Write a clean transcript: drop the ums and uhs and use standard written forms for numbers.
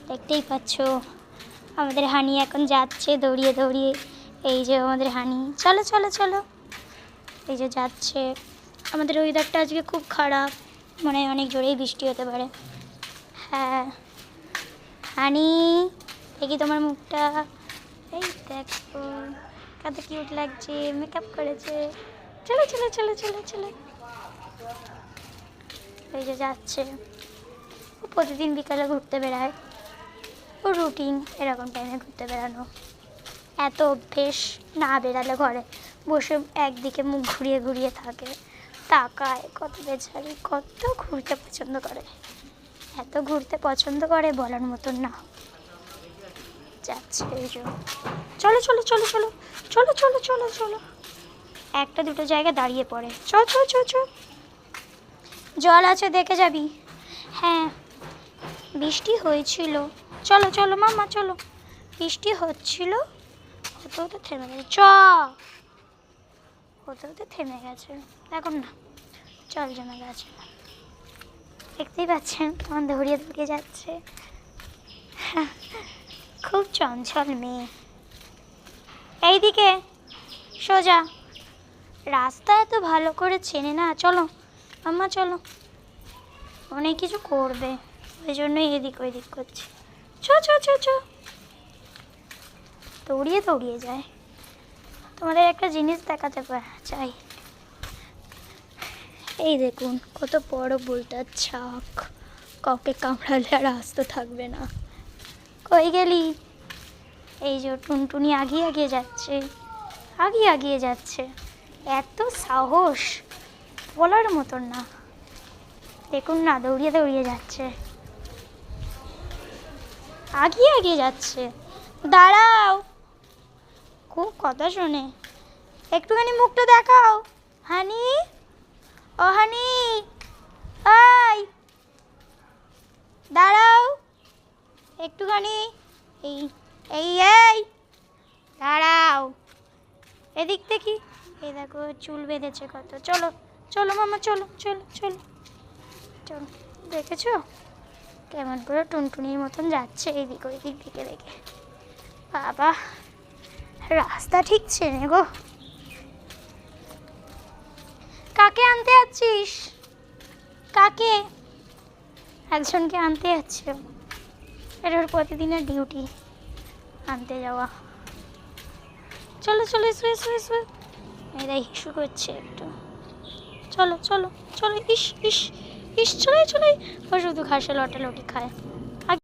দেখতেই পাচ্ছ আমাদের হানি এখন যাচ্ছে দৌড়িয়ে দৌড়িয়ে। এই যে আমাদের হানি, চলো চলো চলো, এই যে যাচ্ছে। আমাদের ওয়েদারটা আজকে খুব খারাপ, মানে অনেক জোরেই বৃষ্টি হতে পারে। হ্যাঁ হানি, দেখি তোমার মুখটা, এই দেখো কত কিউট লাগছে, মেকআপ করেছে। চলো চলো চলো চলো চলো, এই যে যাচ্ছে। ও প্রতিদিন বিকালে ঘুরতে বেড়ায়, ও রুটিন এরকম টাইমে ঘুরতে বেড়ানো। এত অভ্যেস, না বেড়ালে ঘরে বসে একদিকে মুখ ঘুরিয়ে ঘুরিয়ে থাকে, তাকায়। কত বেচারি, কত ঘুরতে পছন্দ করে, এত ঘুরতে পছন্দ করে বলার মতন না। যাচ্ছে এই যে, চলো চলো চলো চলো চলো চলো চলো চলো। একটা দুটো জায়গায় দাঁড়িয়ে পড়ে, চল চল চল চল, জল আছে দেখে যাবি। হ্যাঁ বৃষ্টি হয়েছিল, চলো চলো মামা চলো। বৃষ্টি হচ্ছিল, হতে হতে থেমে গেছে। হতে হতে থেমে গেছে, দেখুন না জল জমে গেছে। দেখতেই পাচ্ছেন কেমন দৌড়িয়ে দৌড়িয়ে যাচ্ছে। খুব চঞ্চল মেয়ে। এইদিকে সোজা, রাস্তা এত ভালো করে চেনে না। চলো মাম্মা চলো, অনেক কিছু করবে ওই জন্যই এদিক ওইদিক করছে। চ চ চ চ, দৌড়িয়ে দৌড়িয়ে যায়। তোমাদের একটা জিনিস দেখাতে চাই, এই দেখুন কত বড় বোলটার ছাক, কাউকে কামড়ালে আর আসতে থাকবে না। কই গেলি? এই যে টুনটুনি আগিয়ে আগিয়ে যাচ্ছে, আগিয়ে আগিয়ে যাচ্ছে। এত সাহস বলার মতন না, দেখুন না দৌড়িয়ে দৌড়িয়ে যাচ্ছে, আগিয়ে আগিয়ে যাচ্ছে। দাঁড়াও, খুব কথা শোনে, একটুখানি মুখটা দেখাও। হানি, ও হানি, আই দাঁড়াও একটুখানি, এই এই এই দাঁড়াও, এদিক থেকে। এই দেখো চুল বেঁধেছে কত। চলো চলো মামা চলো চলো চলো চলো। দেখেছো কেমন করে টুনটুনির মতন যাচ্ছে এইদিক ওইদিক দিকে দেখে। বাবা রাস্তা ঠিক চেনে গো। কাকে আনতে যাচ্ছিস? কাকে? একজনকে আনতে যাচ্ছে, এটা ওর প্রতিদিনের ডিউটি আনতে যাওয়া। চলো চলো এসো এসো এসো, এরা ইস্যু করছে একটু। চলো চলো চলো, ইস ইস ইস, চলে চলে। ও শুধু ঘাসে লটালটি খায়।